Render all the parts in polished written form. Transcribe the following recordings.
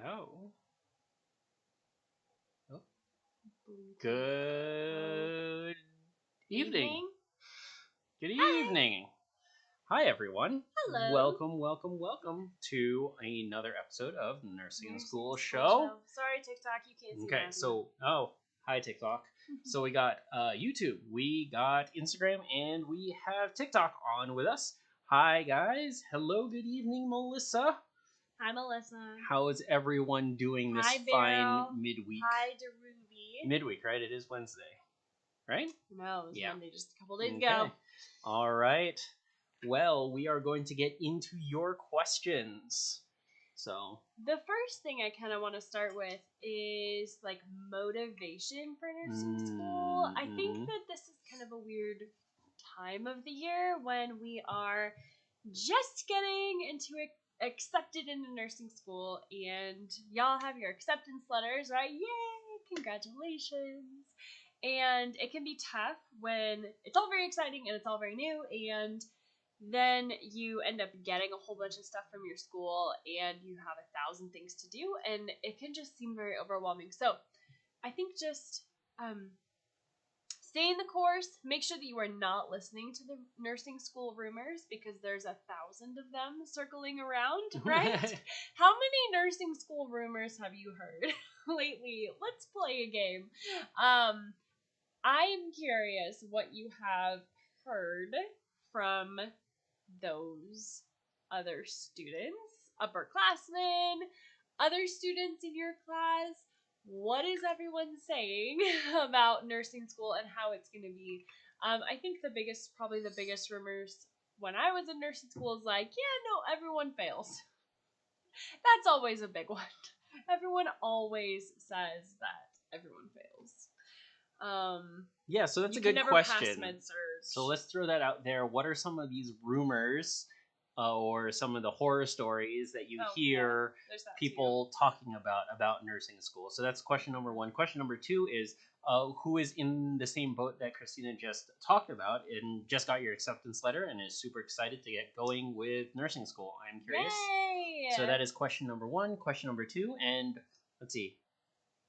Oh. Oh. Bluetooth. Good evening. Evening. Good Hi. evening. Hi, everyone. Hello. Welcome to another episode of Nursing School Show. Sorry, TikTok, you can't see Okay, that. hi, TikTok. So we got YouTube, we got Instagram, and we have TikTok on with us. Hi, guys. Hello, good evening, Melissa. Hi, Melissa. How is everyone doing this Hi, fine Beryl. midweek? Hi, Deruby. Midweek, right? It is Wednesday, right? No, it was Yeah. Monday just a couple days ago. All right. Well, we are going to get into your questions. So, The first thing I kind of want to start with is like motivation for nursing school. I think that this is kind of a weird time of the year when we are just getting into it, accepted into nursing school, and y'all have your acceptance letters, right? Yay! Congratulations! And it can be tough when it's all very exciting and it's all very new, and then you end up getting a whole bunch of stuff from your school and you have 1,000 things to do, and it can just seem very overwhelming. So I think just stay in the course. Make sure that you are not listening to the nursing school rumors, because there's 1,000 of them circling around, right? How many nursing school rumors have you heard lately? Let's play a game. I'm curious what you have heard from those other students, upperclassmen, other students in your class. What is everyone saying about nursing school and how it's going to be? I think probably the biggest rumors when I was in nursing school is like, yeah, no, everyone fails. That's always a big one. Everyone always says that everyone fails. Yeah, so that's a good question. So let's throw that out there. What are some of these rumors or some of the horror stories that you hear people talking about nursing school? So that's question number one. Question number two is who is in the same boat that Christina just talked about and just got your acceptance letter and is super excited to get going with nursing school? I'm curious. Yay! So that is question number one. Question number two, and let's see.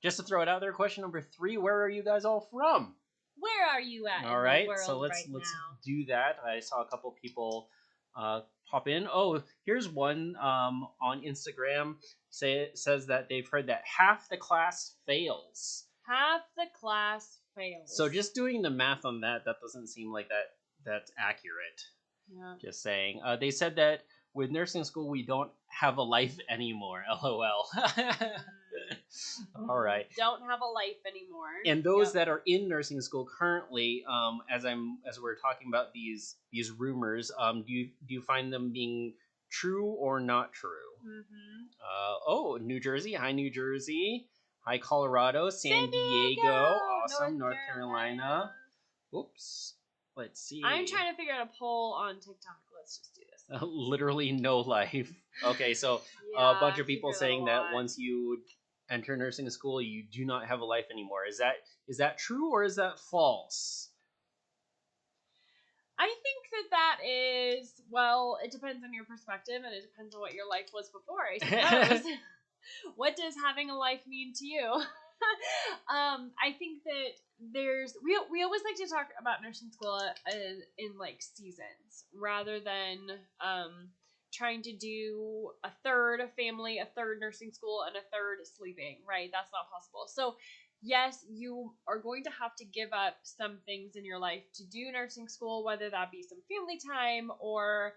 Just to throw it out there, question number three, where are you guys all from? Where are you at all in right, the world so let's now? do that. I saw a couple people pop in. Oh, here's one on Instagram says that they've heard that half the class fails. Half the class fails. So just doing the math on that doesn't seem like that's accurate. Yeah. Just saying. They said that with nursing school, we don't have a life anymore. LOL. All right. Don't have a life anymore. And those that are in nursing school currently, as we're talking about these rumors, do you find them being true or not true? Oh, New Jersey. Hi, New Jersey. Hi, Colorado. San Diego. Awesome. North Carolina. Oops. Let's see. I'm trying to figure out a poll on TikTok. Let's just do this. Literally no life. Okay, so a bunch of people saying that once you enter nursing school, you do not have a life anymore. Is that true or is that false? I think that is, well, it depends on your perspective and it depends on what your life was before, I suppose. What does having a life mean to you? I think that we always like to talk about nursing school in like seasons rather than trying to do a third family, a third nursing school, and a third sleeping, right? That's not possible. So yes, you are going to have to give up some things in your life to do nursing school, whether that be some family time or,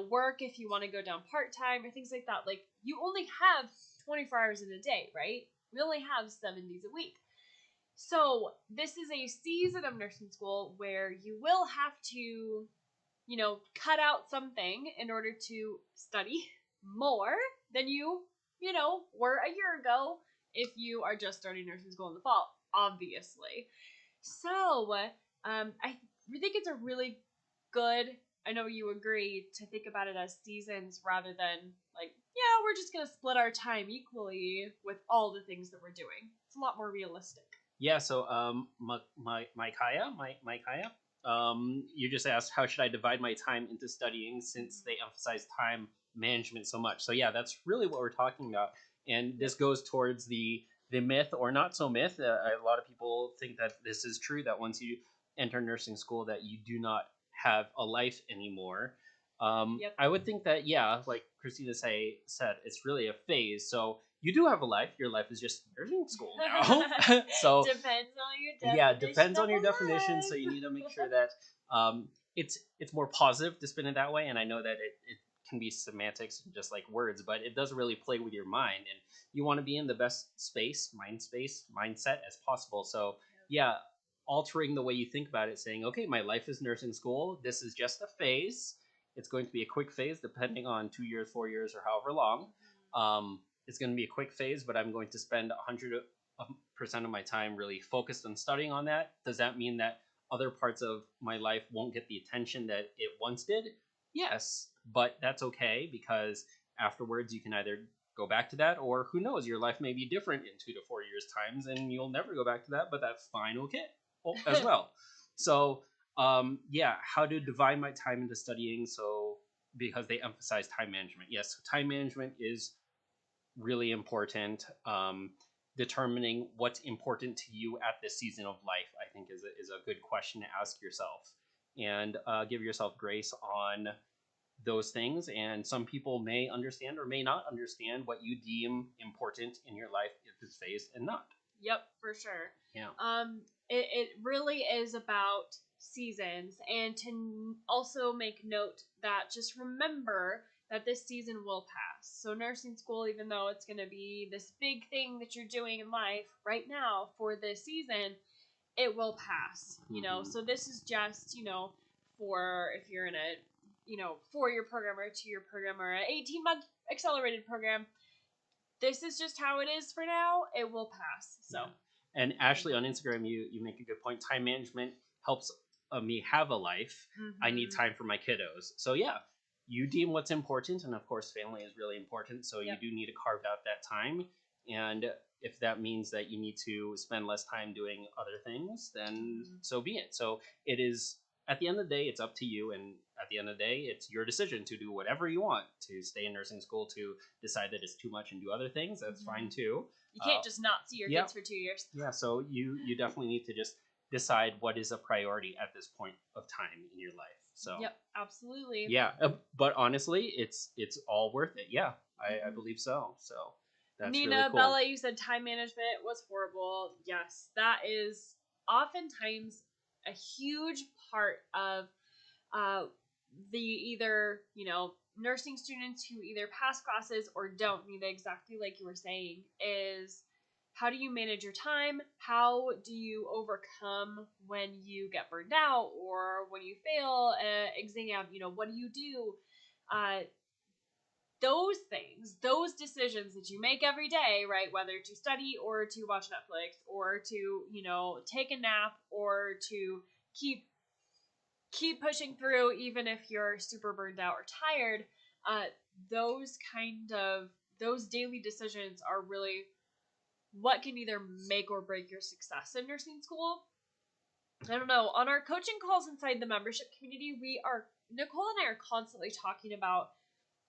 work if you want to go down part-time or things like that. Like, you only have 24 hours in a day, right? We only have 7 days a week. So this is a season of nursing school where you will have to, cut out something in order to study more than you were a year ago if you are just starting nursing school in the fall, obviously. So I think it's a really good, I know you agree, to think about it as seasons rather than like, yeah, we're just going to split our time equally with all the things that we're doing. It's a lot more realistic. Yeah, so Micaiah, you just asked how should I divide my time into studying since they emphasize time management so much. So yeah, that's really what we're talking about And this goes towards the myth, or not so myth. A lot of people think that this is true, that once you enter nursing school that you do not have a life anymore. I would think that, yeah, like Christina said, it's really a phase. So you do have a life. Your life is just nursing school now. So depends on your definition. Yeah, depends on your definition. So you need to make sure that it's more positive to spin it that way. And I know that it can be semantics and just like words, but it does really play with your mind, and you want to be in the best mindset as possible. So yeah, altering the way you think about it, saying, okay, my life is nursing school. This is just a phase. It's going to be a quick phase, depending on 2 years, 4 years, or however long. It's going to be a quick phase, but I'm going to spend 100% of my time really focused on studying on that. Does that mean that other parts of my life won't get the attention that it once did? Yes, but that's okay, because afterwards you can either go back to that, or who knows, your life may be different in 2 to 4 years times and you'll never go back to that, but that's fine, okay, as well. So how to divide my time into studying. So because they emphasize time management, yes, so time management is really important. Determining what's important to you at this season of life, I think, is a good question to ask yourself, and give yourself grace on those things. And some people may understand or may not understand what you deem important in your life if it's phased and not. Yep, for sure. Yeah. It really is about seasons, and to also make note that just remember that this season will pass. So nursing school, even though it's going to be this big thing that you're doing in life right now for this season, it will pass, you know. So this is just, for if you're in a, 4-year program or a 2-year program or an 18-month accelerated program, this is just how it is for now. It will pass. So. Yeah. And Ashley, on Instagram, you make a good point. Time management helps me have a life. I need time for my kiddos. So yeah, you deem what's important, and of course family is really important, so you do need to carve out that time. And if that means that you need to spend less time doing other things, then so be it. So it is, at the end of the day, it's up to you, and at the end of the day, it's your decision to do whatever you want, to stay in nursing school, to decide that it's too much and do other things. That's fine too. You can't just not see your kids for 2 years. Yeah, so you definitely need to just decide what is a priority at this point of time in your life. So yep, absolutely. Yeah, but honestly, it's all worth it. Yeah, I believe so. So that's Nina, really cool. Bella, you said time management was horrible. Yes, that is oftentimes a huge part of the either, nursing students who either pass classes or don't, Nina, exactly like you were saying, is how do you manage your time? How do you overcome when you get burned out or when you fail an exam? What do you do? Those things, those decisions that you make every day, right? Whether to study or to watch Netflix or to, take a nap or to keep pushing through, even if you're super burned out or tired. Those daily decisions are really what can either make or break your success in nursing school. I don't know. On our coaching calls inside the membership community, Nicole and I are constantly talking about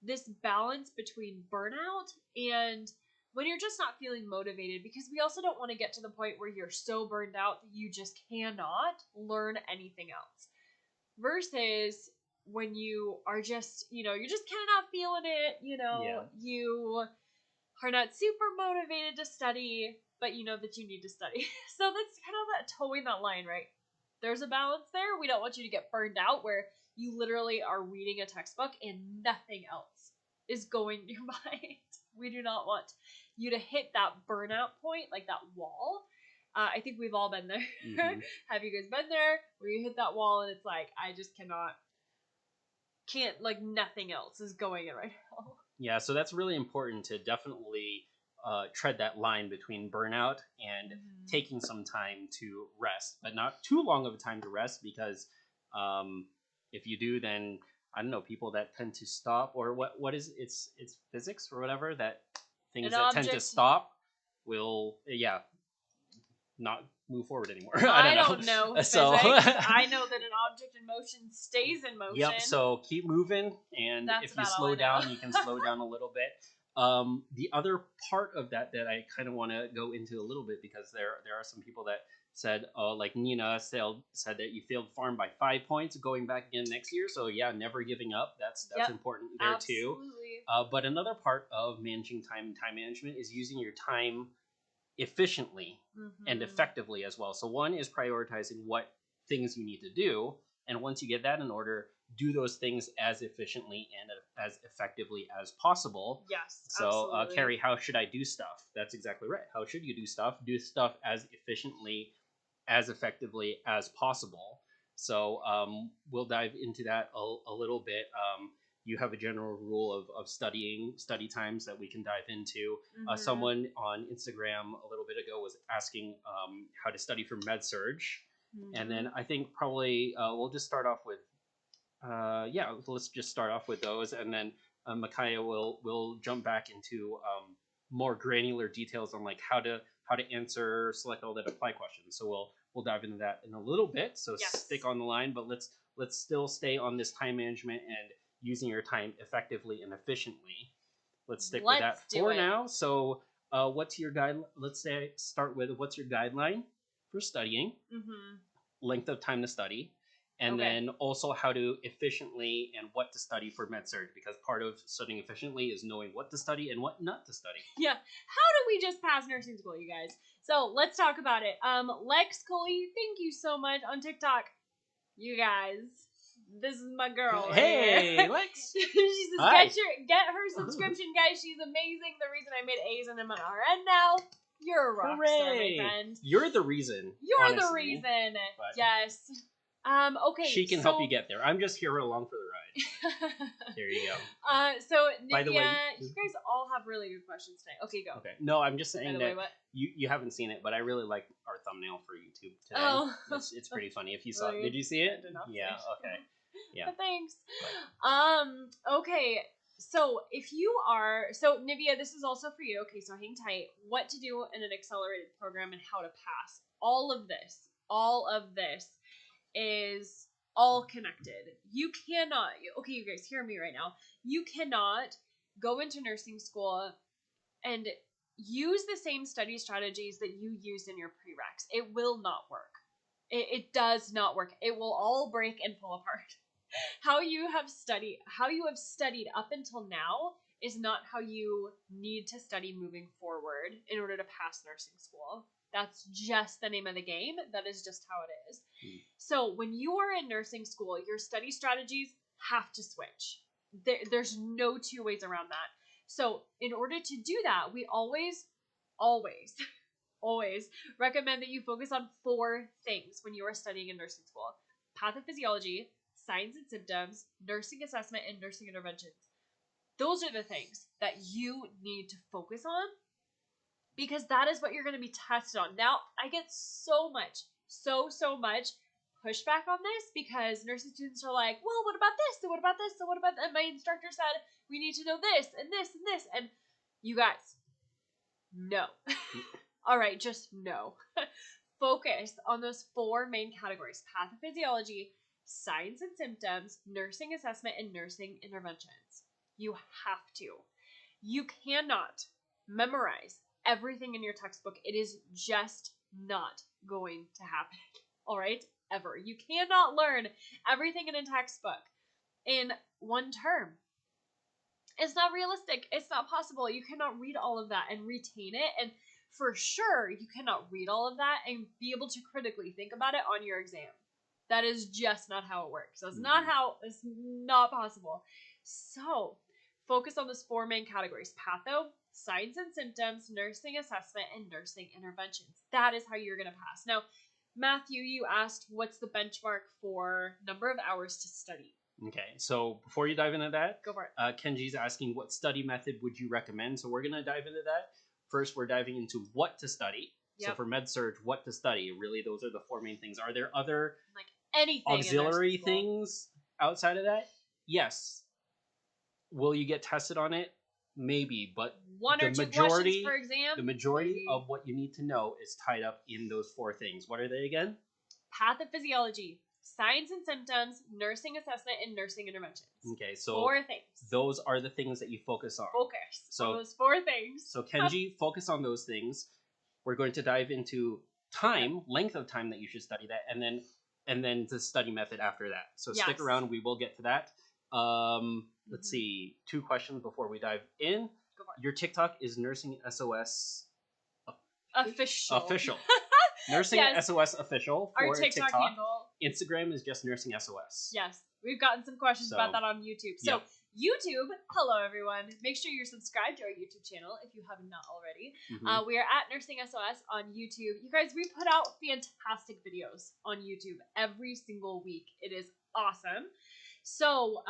this balance between burnout and when you're just not feeling motivated, because we also don't want to get to the point where you're so burned out that you just cannot learn anything else. Versus when you are just, you're just kind of not feeling it, you are not super motivated to study, but you know that you need to study. So that's kind of that towing that line, right? There's a balance there. We don't want you to get burned out where you literally are reading a textbook and nothing else is going to your mind. We do not want you to hit that burnout point, like that wall. I think we've all been there. Have you guys been there where you hit that wall and it's like, I just can't, like nothing else is going in right now. Yeah, so that's really important to definitely tread that line between burnout and taking some time to rest, but not too long of a time to rest, because if you do, then I don't know, people that tend to stop, or what is it's physics or whatever, that things that tend to stop will not move forward anymore. I don't know physics. So I know that an object in motion stays in motion. Yep, so keep moving, and if you slow down, you can slow down a little bit. The other part of that I kind of want to go into a little bit, because there are some people that said, like Nina said that you failed farm by 5 points, going back again next year. So yeah, never giving up. That's important there too. But another part of managing time management is using your time efficiently and effectively as well. So one is prioritizing what things you need to do, and once you get that in order, do those things as efficiently and as effectively as possible. Yes. So, Carrie, how should I do stuff? That's exactly right. How should you do stuff? Do stuff as efficiently, as effectively as possible. So, we'll dive into that a little bit. You have a general rule of study times that we can dive into. Someone on Instagram a little bit ago was asking how to study for med-surg. And then I think probably we'll just start off with let's just start off with those, and then Micaiah will jump back into more granular details on like how to answer select all that apply questions. So we'll dive into that in a little bit. So stick on the line, but let's still stay on this time management and using your time effectively and efficiently. Let's stick with that for now. So what's your guide? Let's start with what's your guideline for studying, length of time to study, and then also how to efficiently and what to study for med-surg, because part of studying efficiently is knowing what to study and what not to study. Yeah. How do we just pass nursing school, you guys? So let's talk about it. Lex Coley, thank you so much on TikTok. You guys, this is my girl. Hey, Lex. She says, get her subscription, guys. She's amazing. The reason I made A's and I'm an RN now. You're a rock star, my friend. You're the reason. You're the reason. But yes. Okay. She can help you get there. I'm just here along for the ride. There you go. So Nivea, by the way, you guys all have really good questions today. Okay, go. Okay. No, I'm just saying that you haven't seen it, but I really like our thumbnail for YouTube today. Oh. It's pretty funny. If you saw it, did you see it? I did not see it. Okay. Yeah. But thanks. Okay. So Nivea, this is also for you. Okay, so hang tight. What to do in an accelerated program and how to pass. All of this is all connected. You cannot, okay, you guys hear me right now. You cannot go into nursing school and use the same study strategies that you used in your prereqs. It will not work. It does not work. It will all break and fall apart. How you have studied up until now is not how you need to study moving forward in order to pass nursing school. That's just the name of the game. That is just how it is. So when you are in nursing school, your study strategies have to switch. There's no two ways around that. So in order to do that, we always recommend that you focus on 4 things when you are studying in nursing school: pathophysiology, signs and symptoms, nursing assessment, and nursing interventions. Those are the things that you need to focus on, because that is what you're going to be tested on. Now, I get so much pushback on this, because nursing students are like, well, what about this? And what about this? And what about that? And my instructor said, we need to know this and this and this. And you guys, no. All right, just no. Focus on those 4 main categories: pathophysiology, signs and symptoms, nursing assessment, and nursing interventions. You have to. You cannot memorize everything in your textbook. It is just not going to happen. All right? Ever. You cannot learn everything in a textbook in one term. It's not realistic. It's not possible. You cannot read all of that and retain it. And for sure, you cannot read all of that and be able to critically think about it on your exam. That is just not how it works. It's not possible. So focus on those 4 main categories: patho, signs and symptoms, nursing assessment, and nursing interventions. That is how you're going to pass. Now, Matthew, you asked what's the benchmark for number of hours to study. Okay, so before you dive into that, go for it. Kenji's asking what study method would you recommend? So we're going to dive into that. First, we're diving into what to study. Yep. So for med-surg, what to study. Really, those are the 4 main things. Are there other anything auxiliary things outside of that? Yes. Will you get tested on it? Maybe, but 1 or 2 questions per exam. The majority of what you need to know is tied up in those 4 things. What are they again? Pathophysiology, signs and symptoms, nursing assessment, and nursing interventions. Okay, so 4 things. Those are the things that you focus on. Focus on those 4 things. So Kenji, focus on those things. We're going to dive into length of time that you should study that, and then the study method after that. So stick around, we will get to that. Let's see, 2 questions before we dive in. Go for it. Your TikTok is Nursing SOS official. Nursing SOS official for our TikTok handle. Instagram is just Nursing SOS. Yes, we've gotten some questions about that on YouTube. So YouTube, hello everyone. Make sure you're subscribed to our YouTube channel if you have not already. We are at Nursing SOS on YouTube. You guys, we put out fantastic videos on YouTube every single week. It is awesome. So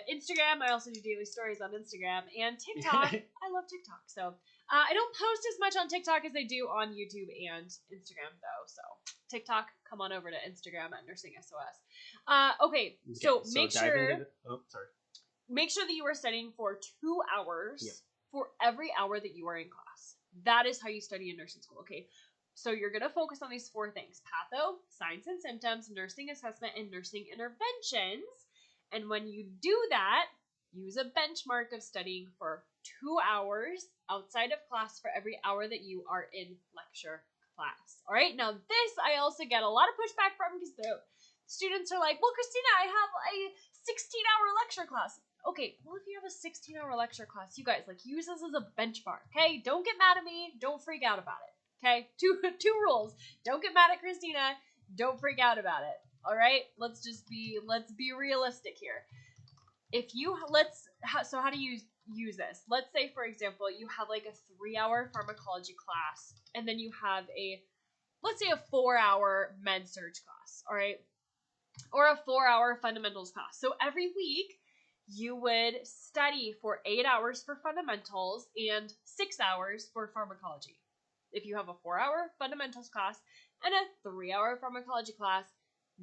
Instagram, I also do daily stories on Instagram, and TikTok. I love TikTok. So I don't post as much on TikTok as I do on YouTube and Instagram, though. So TikTok, come on over to Instagram at Nursing SOS. Okay, so make sure. Make sure that you are studying for 2 hours for every hour that you are in class. That is how you study in nursing school. Okay. So you're going to focus on these 4 things: patho, signs and symptoms, nursing assessment, and nursing interventions. And when you do that, use a benchmark of studying for 2 hours outside of class for every hour that you are in lecture class. All right. Now this, I also get a lot of pushback from, because the students are like, well, Christina, I have a 16-hour lecture class. Okay, well, if you have a 16-hour lecture class, you guys, like, use this as a benchmark, okay? Don't get mad at me. Don't freak out about it, okay? Two rules. Don't get mad at Christina. Don't freak out about it, all right? Let's be realistic here. So how do you use this? Let's say, for example, you have, like, a 3-hour pharmacology class, and then you have let's say a 4-hour med surg class, all right? Or a 4-hour fundamentals class. So every week, you would study for 8 hours for fundamentals and 6 hours for pharmacology. If you have a 4-hour fundamentals class and a 3-hour pharmacology class,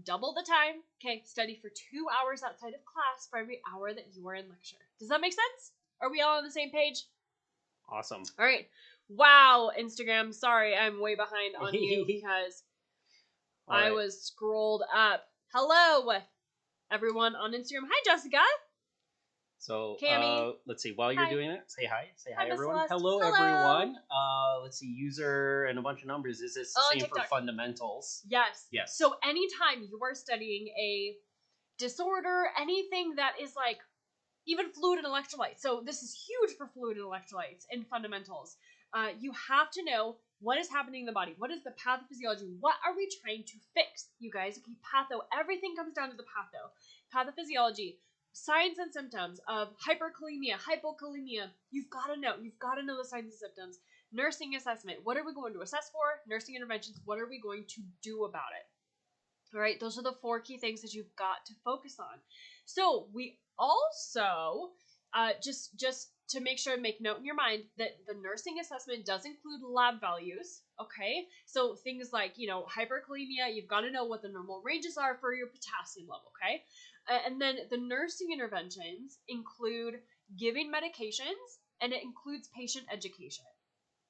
double the time. Okay, study for 2 hours outside of class for every hour that you are in lecture. Does that make sense? Are we all on the same page? Awesome. All right. Wow, Instagram. Sorry, I'm way behind on you because I was scrolled up. Hello, everyone on Instagram. Hi, Jessica. So Cammie. Let's see. While you're doing it, say hi. Say hi, everyone. Celeste. Hello, everyone. Let's see. User and a bunch of numbers. Is this the same TikTok. for fundamentals? Yes. Yes. So anytime you are studying a disorder, anything that is like even fluid and electrolytes. So this is huge for fluid and electrolytes in fundamentals. You have to know what is happening in the body. What is the pathophysiology? What are we trying to fix, you guys? Okay, patho. Everything comes down to the patho. Pathophysiology. Signs and symptoms of hyperkalemia, hypokalemia. You've got to know. You've got to know the signs and symptoms. Nursing assessment. What are we going to assess for? Nursing interventions. What are we going to do about it? All right. Those are the 4 key things that you've got to focus on. So we also, just to make sure, make note in your mind that the nursing assessment does include lab values. Okay. So things like, hyperkalemia, you've got to know what the normal ranges are for your potassium level. Okay. And then the nursing interventions include giving medications, and it includes patient education,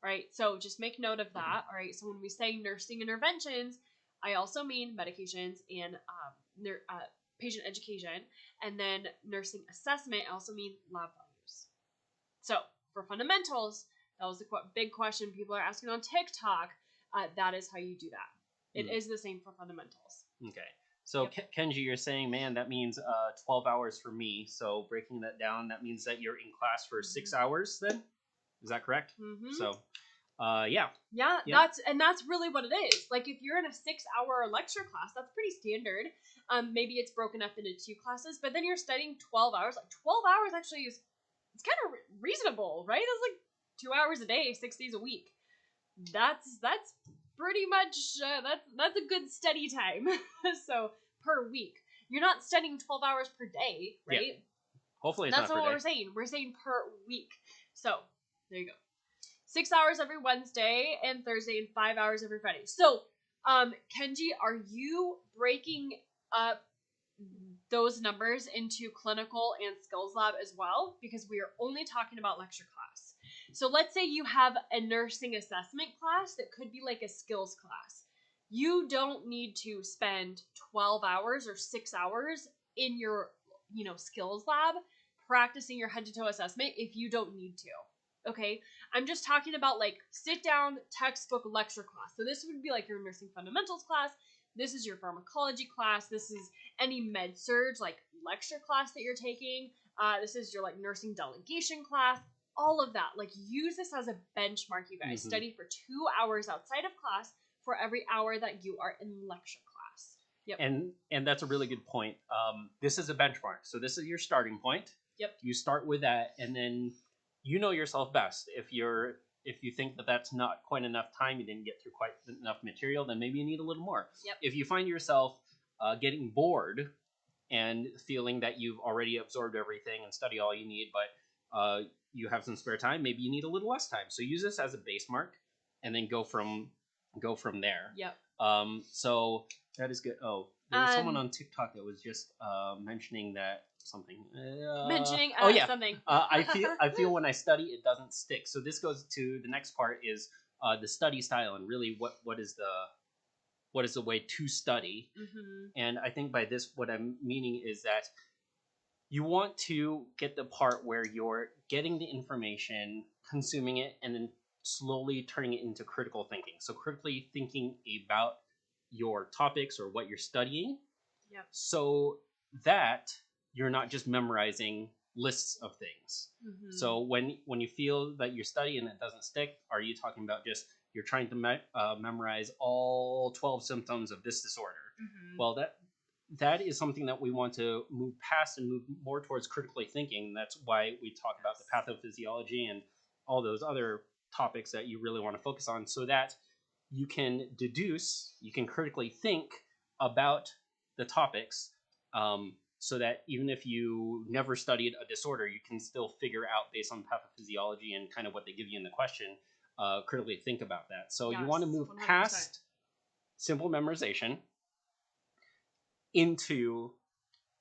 right? So just make note of that, all right? So when we say nursing interventions, I also mean medications and patient education, and then nursing assessment, I also mean lab values. So for fundamentals, that was the big question people are asking on TikTok. That is how you do that. It is the same for fundamentals. Okay. So Kenji, you're saying, man, that means 12 hours for me. So breaking that down, that means that you're in class for 6 hours then? Is that correct? Mm-hmm. So, yeah. Yeah, that's really what it is. Like if you're in a 6-hour lecture class, that's pretty standard. Maybe it's broken up into 2 classes, but then you're studying 12 hours. Like 12 hours actually it's kind of reasonable, right? It's like 2 hours a day, 6 days a week. That's pretty much that's a good study time. So per week, you're not studying 12 hours per day, right? Yeah. Hopefully, that's not what we're saying. We're saying per week. So there you go. 6 hours every Wednesday and Thursday, and 5 hours every Friday. So, Kenji, are you breaking up those numbers into clinical and skills lab as well? Because we are only talking about lecture class. So let's say you have a nursing assessment class that could be like a skills class. You don't need to spend 12 hours or 6 hours in your, skills lab practicing your head to toe assessment if you don't need to. Okay? I'm just talking about like sit down textbook lecture class. So this would be like your nursing fundamentals class. This is your pharmacology class. This is any med surge like lecture class that you're taking. This is your like nursing delegation class. All of that. Like use this as a benchmark, you guys. Mm-hmm. Study for 2 hours outside of class for every hour that you are in lecture class. Yep. And that's a really good point. This is a benchmark. So this is your starting point. Yep. You start with that, and then you know yourself best. If you think that that's not quite enough time, you didn't get through quite enough material, then maybe you need a little more. Yep. If you find yourself getting bored and feeling that you've already absorbed everything and study all you need, but you have some spare time, maybe you need a little less time. So use this as a base mark, and then go from there. Yep. So that is good. Oh, there was someone on TikTok that was just mentioning that something. Something. I feel when I study it doesn't stick. So this goes to the next part is the study style, and really what is the way to study. Mm-hmm. And I think by this what I'm meaning is that you want to get the part where you're getting the information, consuming it, and then slowly turning it into critical thinking. So critically thinking about your topics or what you're studying. Yep. So that you're not just memorizing lists of things. Mm-hmm. So when you feel that you're studying and it doesn't stick, are you talking about just you're trying to memorize all 12 symptoms of this disorder? Mm-hmm. Well, that is something that we want to move past and move more towards critically thinking. That's why we talk about the pathophysiology and all those other topics that you really want to focus on, so that you can deduce, you can critically think about the topics, so that even if you never studied a disorder, you can still figure out based on pathophysiology and kind of what they give you in the question, critically think about that. So you want to move 100%. Past simple memorization into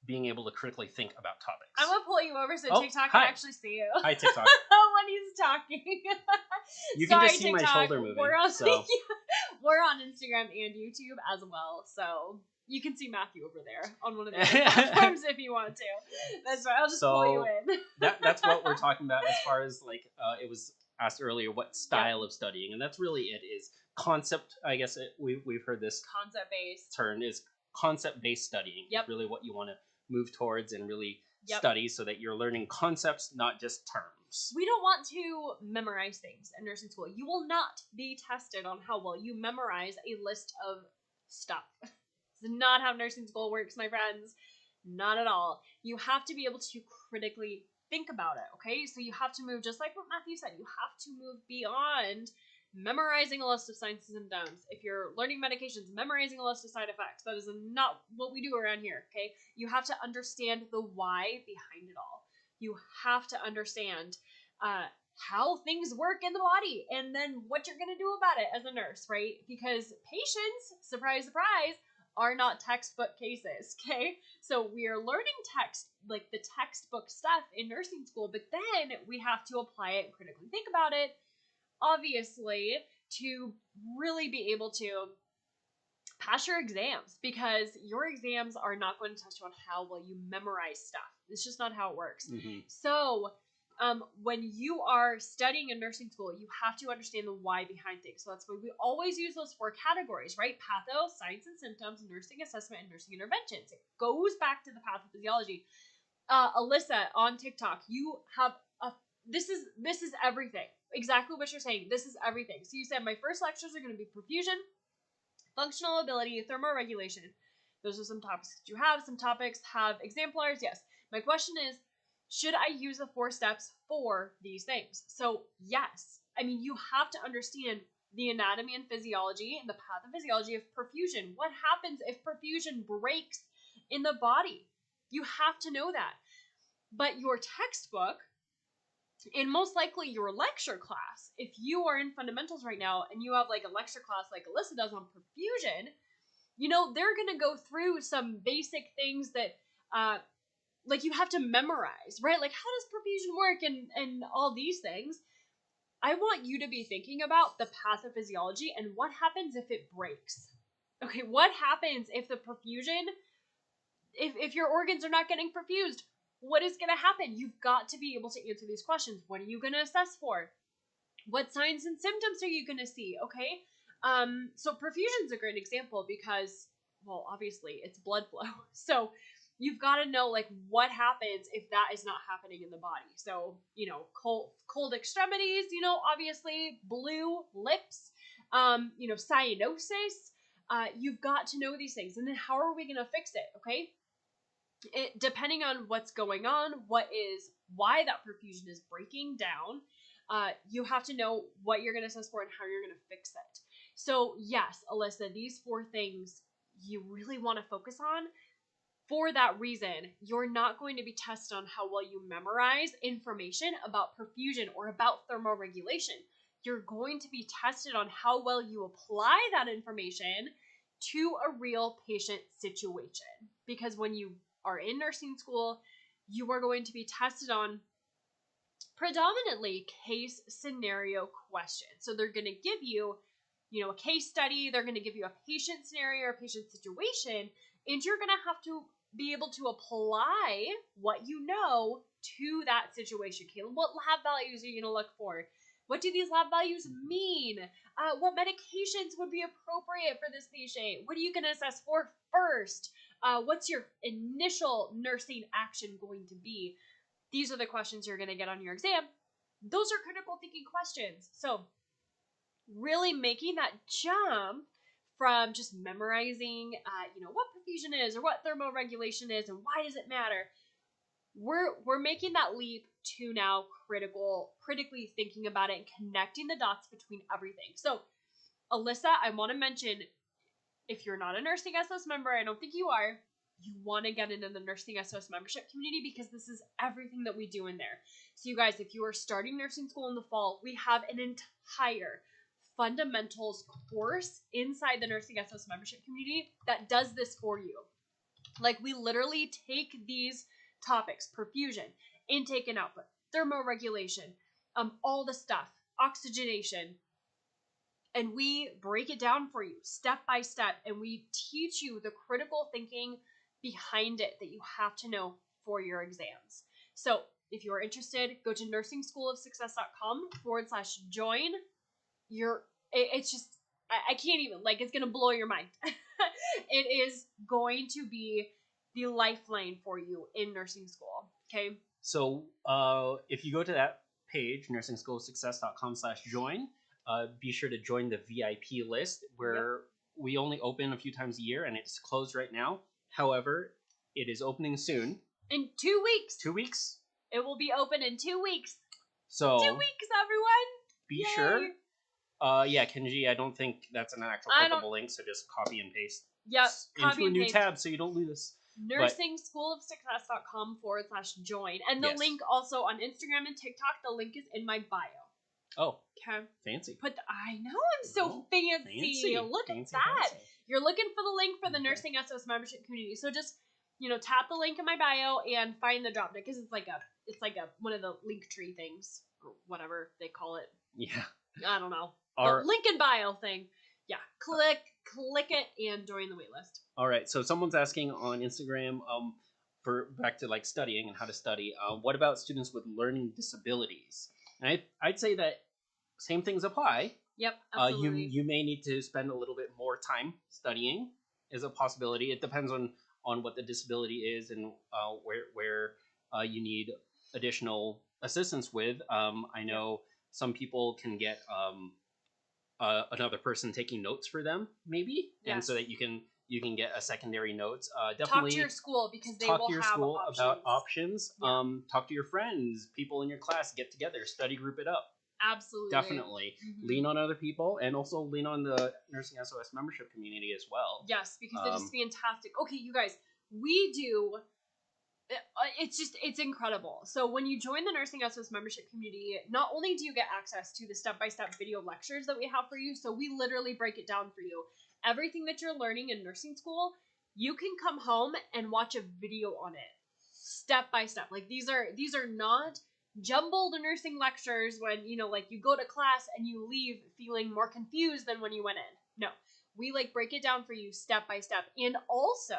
being able to critically think about topics. I'm gonna pull you over so TikTok can actually see you. Hi, TikTok. When he's talking. You can just see TikTok, my shoulder moving. We're on Instagram and YouTube as well, so you can see Matthew over there on one of the platforms if you want to. That's right. I'll just pull you in. That's what we're talking about as far as like it was asked earlier, what style of studying, and that's really it. Is concept. I guess we've heard this concept based term is concept based studying. Yep. Is really what you want to move towards and really study, so that you're learning concepts, not just terms. We don't want to memorize things in nursing school. You will not be tested on how well you memorize a list of stuff. It's not how nursing school works, my friends. Not at all. You have to be able to critically think about it, okay? So you have to move, just like what Matthew said, you have to move beyond memorizing a list of signs and symptoms. If you're learning medications, memorizing a list of side effects. That is not what we do around here, okay? You have to understand the why behind it all. You have to understand how things work in the body, and then what you're going to do about it as a nurse, right? Because patients, surprise, surprise, are not textbook cases, okay? So we are learning the textbook stuff in nursing school, but then we have to apply it and critically think about it, obviously, to really be able to pass your exams, because your exams are not going to test you on how well you memorize stuff. It's just not how it works. Mm-hmm. So when you are studying in nursing school, you have to understand the why behind things. So that's why we always use those 4 categories, right? Patho, signs and symptoms, nursing assessment, and nursing interventions. It goes back to the pathophysiology. Alyssa, on TikTok, you have this is everything. Exactly what you're saying. This is everything. So you said my first lectures are going to be perfusion, functional ability, thermoregulation. Those are some topics that you have. Some topics have exemplars. Yes. My question is, should I use the 4 steps for these things? So yes. I mean, you have to understand the anatomy and physiology and the pathophysiology of perfusion. What happens if perfusion breaks in the body? You have to know that. But your textbook, and most likely your lecture class, if you are in fundamentals right now and you have like a lecture class like Alyssa does on perfusion, they're going to go through some basic things that like you have to memorize, right? Like, how does perfusion work and all these things? I want you to be thinking about the pathophysiology and what happens if it breaks. Okay, what happens if the perfusion, if your organs are not getting perfused? What is going to happen? You've got to be able to answer these questions. What are you going to assess for? What signs and symptoms are you going to see? Okay. So perfusion is a great example because, well, obviously it's blood flow. So you've got to know, like, what happens if that is not happening in the body. So, cold extremities, obviously blue lips, cyanosis. You've got to know these things. And then how are we going to fix it? Okay. Depending on what's going on, why that perfusion is breaking down, you have to know what you're going to assess for and how you're going to fix it. So yes, Alyssa, these 4 things you really want to focus on. For that reason, you're not going to be tested on how well you memorize information about perfusion or about thermoregulation. You're going to be tested on how well you apply that information to a real patient situation. Because when you are in nursing school, you are going to be tested on predominantly case scenario questions. So they're going to give you, a case study, they're going to give you a patient scenario or patient situation, and you're going to have to be able to apply what you know to that situation. Caleb, what lab values are you going to look for? What do these lab values mean? What medications would be appropriate for this patient? What are you going to assess for first? What's your initial nursing action going to be? These are the questions you're going to get on your exam. Those are critical thinking questions. So really making that jump from just memorizing, what perfusion is or what thermoregulation is and why does it matter. We're making that leap to now critically thinking about it and connecting the dots between everything. So, Alyssa, I want to mention, if you're not a Nursing SOS member, I don't think you are, you want to get into the Nursing SOS membership community because this is everything that we do in there. So you guys, if you are starting nursing school in the fall, we have an entire fundamentals course inside the Nursing SOS membership community that does this for you. Like, we literally take these topics, perfusion, intake and output, thermoregulation, all the stuff, oxygenation, and we break it down for you step by step, and we teach you the critical thinking behind it that you have to know for your exams. So if you are interested, go to nursingschoolofsuccess.com/join. It's just, I can't even, it's going to blow your mind. It is going to be the lifeline for you in nursing school. Okay. So if you go to that page, nursingschoolofsuccess.com/join, be sure to join the VIP list where we only open a few times a year and it's closed right now. However, it is opening soon. In 2 weeks. 2 weeks? It will be open in 2 weeks. So 2 weeks, everyone. Be sure. Kenji, I don't think that's an actual clickable link, so just copy and paste. Yep. Into a new tab so you don't lose. nursingschoolofsuccess.com/join. And the link also on Instagram and TikTok, the link is in my bio. Oh. Okay. Fancy. I know I'm so fancy. Look at that. Fancy. You're looking for the link for the Nursing SOS membership community. So just, tap the link in my bio and find the drop down, because it's like a one of the link tree things or whatever they call it. Yeah. I don't know. The link in bio thing. Yeah. Click it and join the waitlist. All right. So someone's asking on Instagram, for back to studying and how to study. What about students with learning disabilities? And I'd say that same things apply. Yep, absolutely. You may need to spend a little bit more time studying is a possibility. It depends on what the disability is and where you need additional assistance with. I know some people can get another person taking notes for them, maybe, and so that you can get a secondary notes. Definitely talk to your school because they will have options. About options. Yeah. Talk to your friends, people in your class, get together, study group it up. Absolutely. Definitely. Mm-hmm. Lean on other people and also lean on the Nursing SOS membership community as well. Yes, because it is fantastic. Okay, you guys, we do. It's incredible. So when you join the Nursing SOS membership community, not only do you get access to the step-by-step video lectures that we have for you, so we literally break it down for you. Everything that you're learning in nursing school, you can come home and watch a video on it, step by step. These are not jumbled nursing lectures when you go to class and you leave feeling more confused than when you went in. No, We like break it down for you step by step. And also,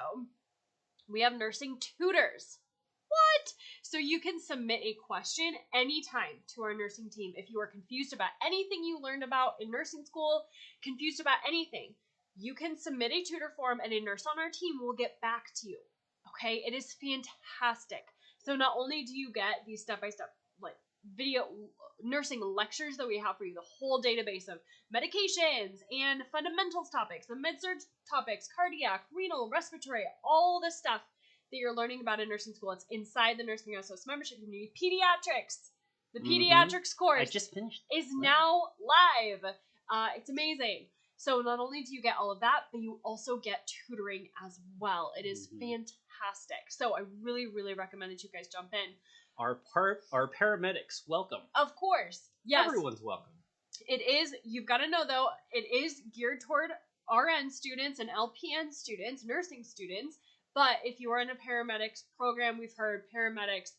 we have nursing tutors. What? So you can submit a question anytime to our nursing team. If you are confused about anything you learned about in nursing school, confused about anything, you can submit a tutor form and a nurse on our team will get back to you. Okay? It is fantastic. So not only do you get these step-by-step like video nursing lectures that we have for you, the whole database of medications and fundamentals topics, the med-surg topics, cardiac, renal, respiratory, all the stuff that you're learning about in nursing school. It's inside the Nursing SOS membership community. Pediatrics. The pediatrics course I just finished is now live. It's amazing. So not only do you get all of that, but you also get tutoring as well. It is fantastic. So I really, really recommend that you guys jump in. Our paramedics, welcome. Of course. Yes. Everyone's welcome. It is, you've got to know though, it is geared toward RN students and LPN students, nursing students. But if you are in a paramedics program, we've heard paramedics,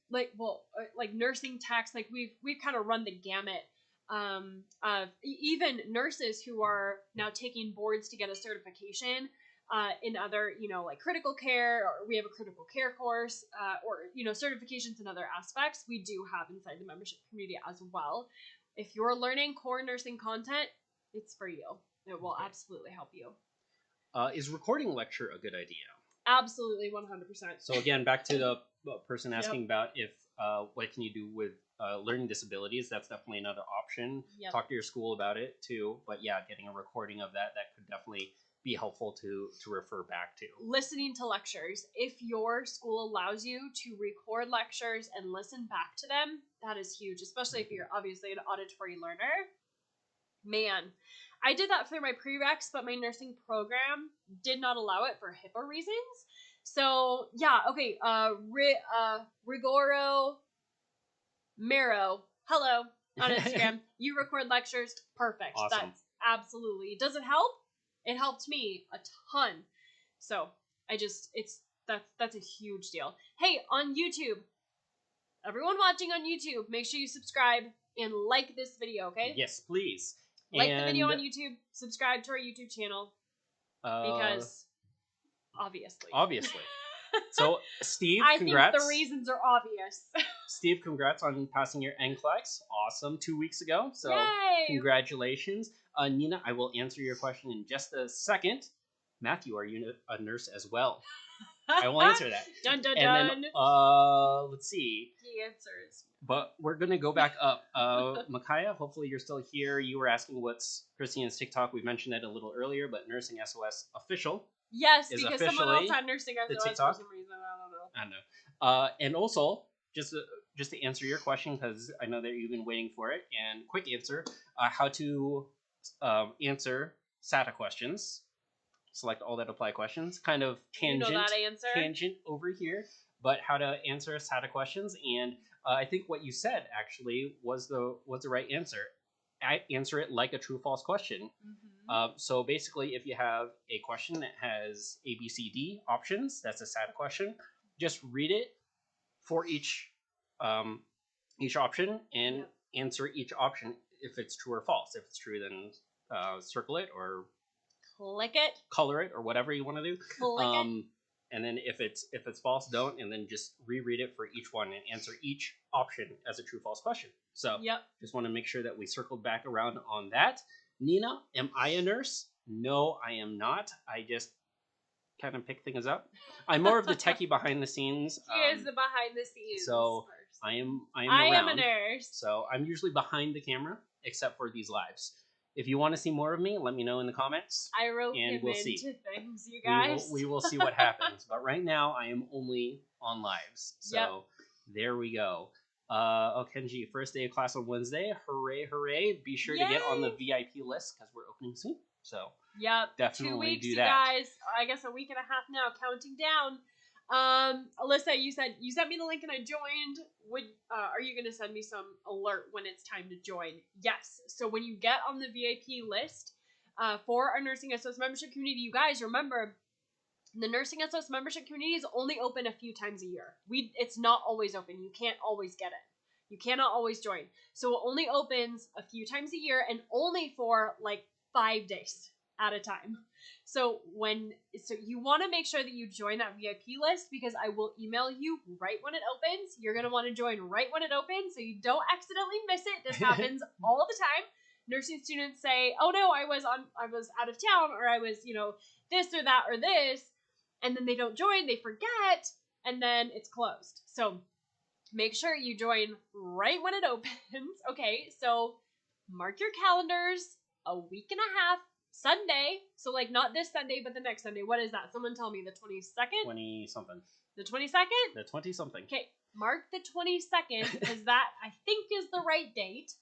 like nursing techs, like we've kind of run the gamut of even nurses who are now taking boards to get a certification in other, like critical care, or we have a critical care course, or, certifications in other aspects we do have inside the membership community as well. If you're learning core nursing content, it's for you. It will absolutely help you. Is recording lecture a good idea? Absolutely, 100%. So again, back to the person asking about if what can you do with learning disabilities. That's definitely another option. Talk to your school about it too. But yeah, getting a recording of that could definitely be helpful to refer back to. Listening to lectures. If your school allows you to record lectures and listen back to them, that is huge, especially if you're obviously an auditory learner. Man, I did that for my prereqs, but my nursing program did not allow it for HIPAA reasons. So yeah, okay. Rigoro Mero, hello on Instagram. You record lectures, perfect. Awesome. That's absolutely. Does it help? It helped me a ton. So that's a huge deal. Hey, on YouTube, everyone watching on YouTube, make sure you subscribe and like this video, okay? Yes, please. Like the video on YouTube, subscribe to our YouTube channel, because obviously. So, Steve, congrats. I think the reasons are obvious. Steve, congrats on passing your NCLEX. Awesome, 2 weeks ago. So, yay! Congratulations. Nina, I will answer your question in just a second. Matthew, are you a nurse as well? I will answer that. Dun, dun, and dun. Then, let's see. The answers. But we're going to go back up. Micaiah, hopefully you're still here. You were asking what's Christine's TikTok. We mentioned it a little earlier, but Nursing SOS Official. Yes, because someone else had Nursing SOS for some reason. I know. And also, just to answer your question, because I know that you've been waiting for it, and quick answer, how to answer SATA questions. Select all that apply questions. Kind of tangent over here, but how to answer SATA questions. And I think what you said actually was the right answer. I answer it like a true/false question. So basically, if you have a question that has A, B, C, D options, that's a SATA question. Just read it for each option and answer each option if it's true or false. If it's true, then circle it or click it, color it, or whatever you want to do. Click it. And then if it's false, don't, and then just reread it for each one and answer each option as a true/false question. So just want to make sure that we circled back around on that. Nina, am I a nurse? No, I am not. I just kind of pick things up. I'm more of the techie behind the scenes. He is the behind the scenes. So I am a nurse. So I'm usually behind the camera, except for these lives. If you want to see more of me, let me know in the comments. I wrote him into things, you guys. We will see what happens. But right now, I am only on lives. So there we go. Kenji, first day of class on Wednesday. Hooray, hooray. Be sure to get on the VIP list because we're opening soon. So definitely 2 weeks, do that. You guys. I guess a week and a half now, counting down. Alyssa, you sent me the link and I joined. Are you going to send me some alert when it's time to join? Yes. So when you get on the VIP list for our Nursing SOS membership community, you guys remember the Nursing SOS membership community is only open a few times a year. It's not always open. You can't always get it. You cannot always join. So it only opens a few times a year and only for like 5 days at a time. So you want to make sure that you join that VIP list, because I will email you right when it opens. You're going to want to join right when it opens so you don't accidentally miss it. This happens all the time. Nursing students say, oh no, I was out of town, or I was, this or that or this, and then they don't join, they forget, and then it's closed. So make sure you join right when it opens. Okay, so mark your calendars, a week and a half, Sunday. So like not this Sunday, but the next Sunday. What is that? Someone tell me. The 22nd? 20-something. The 22nd? The 20-something. Okay, mark the 22nd, because that I think is the right date.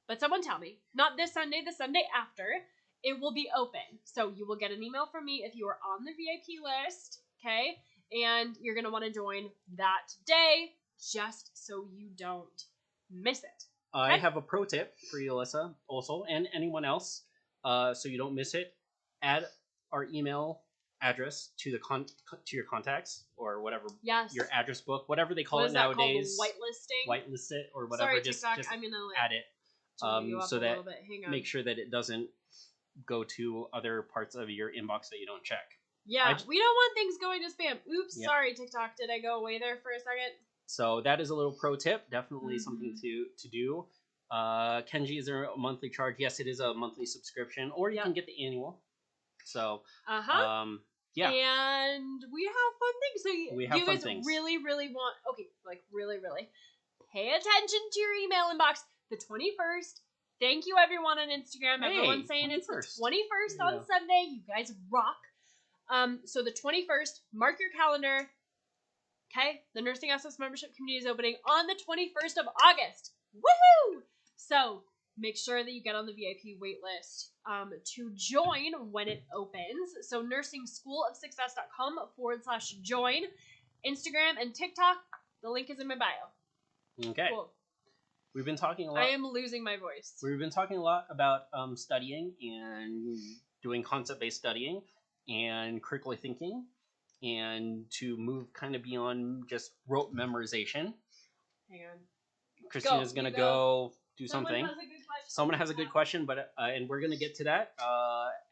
But someone tell me. Not this Sunday, the Sunday after. It will be open. So you will get an email from me if you are on the VIP list. Okay? And you're going to want to join that day just so you don't miss it. Okay? I have a pro tip for you, Alyssa, also, and anyone else, so you don't miss it. Add our email address to to your contacts, or whatever. Yes. Your address book, whatever they call it nowadays. Whitelisting. Whitelist it or whatever. Sorry, just TikTok, I'm gonna add it. So that make sure that it doesn't go to other parts of your inbox that you don't check. Yeah, we don't want things going to spam. Oops, yep. Sorry, TikTok. Did I go away there for a second? So that is a little pro tip. Definitely something to do. Kenji, is there a monthly charge? Yes, it is a monthly subscription, or you can get the annual. So, yeah. And we have fun things. So you guys really, really want, really, really pay attention to your email inbox. The 21st. Thank you, everyone on Instagram. Hey, everyone's saying 21st. It's the 21st on Sunday. You guys rock. So the 21st, mark your calendar. Okay? The Nursing Access Membership Community is opening on the 21st of August. Woohoo! So make sure that you get on the VIP waitlist to join when it opens. So nursingschoolofsuccess.com/join. Instagram and TikTok. The link is in my bio. Okay. Cool. We've been talking a lot. I am losing my voice. We've been talking a lot about studying and doing concept-based studying and critically thinking, and to move kind of beyond just rote memorization. Hang on. Christina's going to go do something. Someone has a good question, but and we're going to get to that.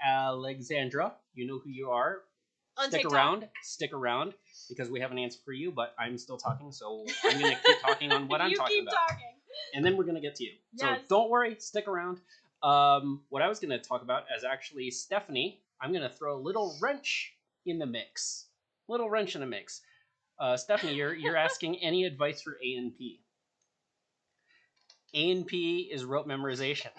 Alexandra, you know who you are. Stick around, because we have an answer for you, but I'm still talking, so I'm going to keep talking on what I'm talking about. And then we're going to get to you. Yes. So don't worry, stick around. What I was going to talk about is actually Stephanie. I'm going to throw a little wrench in the mix. Stephanie, you're asking any advice for A&P. A&P is rote memorization.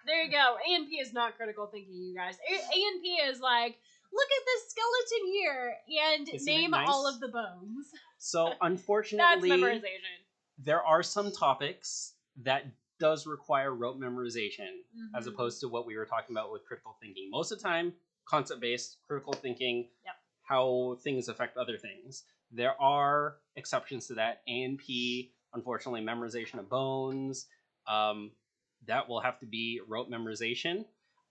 There you go. A&P is not critical thinking, you guys. A&P is like, look at this skeleton here and name all of the bones. So unfortunately, that's memorization. There are some topics that does require rote memorization, as opposed to what we were talking about with critical thinking. Most of the time, concept-based, critical thinking, how things affect other things. There are exceptions to that. A&P, unfortunately, memorization of bones, that will have to be rote memorization.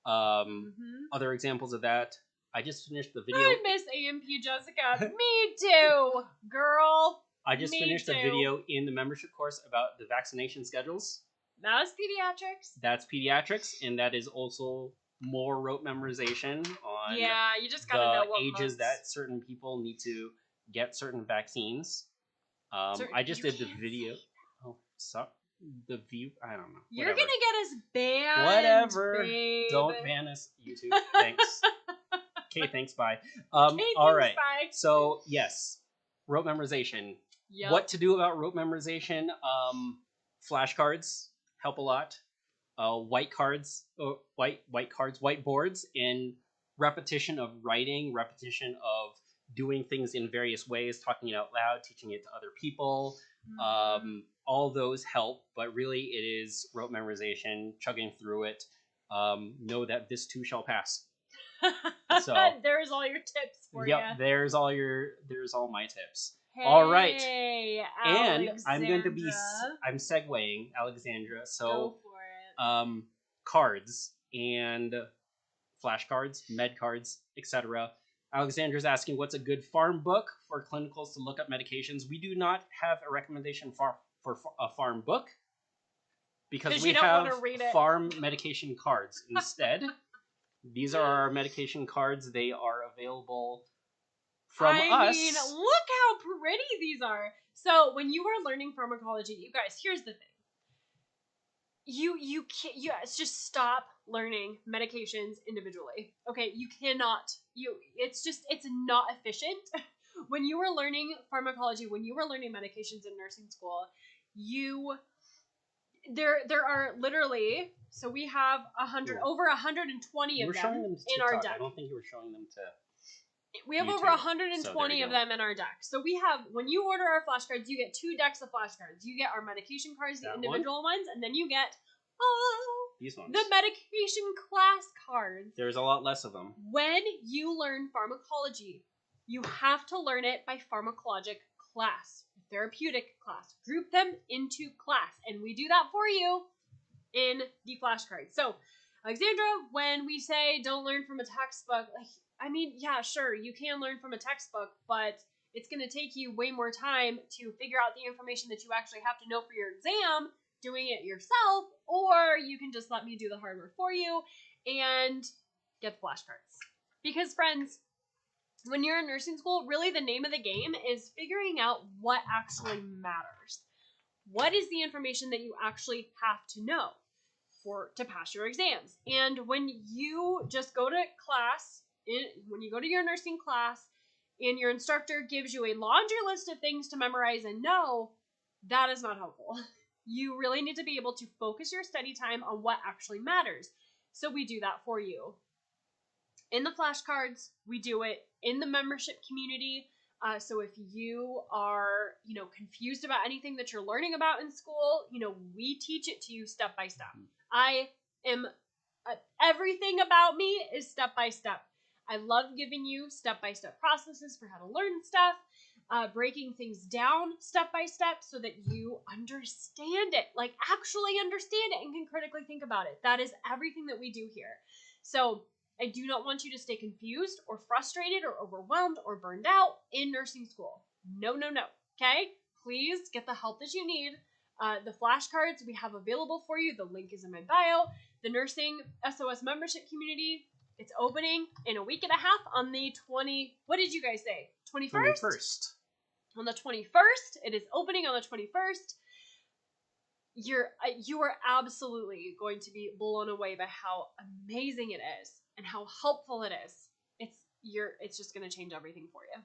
Other examples of that, I just finished the video. I miss A&P, Jessica. Me too, girl. I just finished a video in the membership course about the vaccination schedules. That was pediatrics. That's pediatrics, and that is also more rote memorization on you just gotta know what ages that certain people need to get certain vaccines. I just did the video. Oh, sorry. The view. I don't know. You're gonna get us banned. Whatever. Babe. Don't ban us, YouTube. Thanks. Okay, thanks. Bye. All right. Bye. So yes, rote memorization. Yep. What to do about rote memorization? Flashcards help a lot. Whiteboards, and repetition of writing, repetition of doing things in various ways, talking it out loud, teaching it to other people. All those help, but really it is rote memorization, chugging through it. Know that this too shall pass. So there's all your tips for you. Yep, there's all my tips. Hey, all right. Alexandra. And I'm segueing, Alexandra. So go for it. Cards and flashcards, med cards, etc. Alexandra's asking, what's a good farm book for clinicals to look up medications? We do not have a recommendation for a farm book because we have farm medication cards instead. These are our medication cards. They are available from us. I mean, look how pretty these are. So when you are learning pharmacology, you guys, here's the thing. You can't, just stop learning medications individually. Okay, you cannot. It's not efficient. When you were learning pharmacology, when you were learning medications in nursing school, there are literally, so we have over 120 of them in our deck. I don't think you were showing them to. We have YouTube, over 120 of them in our deck. So we have, when you order our flashcards, you get 2 decks of flashcards. You get our medication cards, the individual ones, and then you get these ones, the medication class cards. There's a lot less of them. When you learn pharmacology, you have to learn it by pharmacologic class, therapeutic class. Group them into class, and we do that for you in the flashcards. So, Alexandra, when we say don't learn from a textbook, I mean, yeah, sure, you can learn from a textbook, but it's going to take you way more time to figure out the information that you actually have to know for your exam, doing it yourself, or you can just let me do the hard work for you and get the flashcards. Because, friends, when you're in nursing school, really the name of the game is figuring out what actually matters. What is the information that you actually have to know to pass your exams? And when you just go to class, when you go to your nursing class, and your instructor gives you a laundry list of things to memorize and know, that is not helpful. You really need to be able to focus your study time on what actually matters. So we do that for you. In the flashcards, we do it in the membership community. So if you are, confused about anything that you're learning about in school, we teach it to you step by step. Everything about me is step by step. I love giving you step-by-step processes for how to learn stuff, breaking things down step by step so that you understand it, actually understand it and can critically think about it. That is everything that we do here. So I do not want you to stay confused or frustrated or overwhelmed or burned out in nursing school. No. Okay? Please get the help that you need. The flashcards we have available for you. The link is in my bio. The Nursing SOS membership community, it's opening in a week and a half on the what did you guys say? 21st? 21st. On the 21st. It is opening on the 21st. You are absolutely going to be blown away by how amazing it is and how helpful it is. It's just going to change everything for you.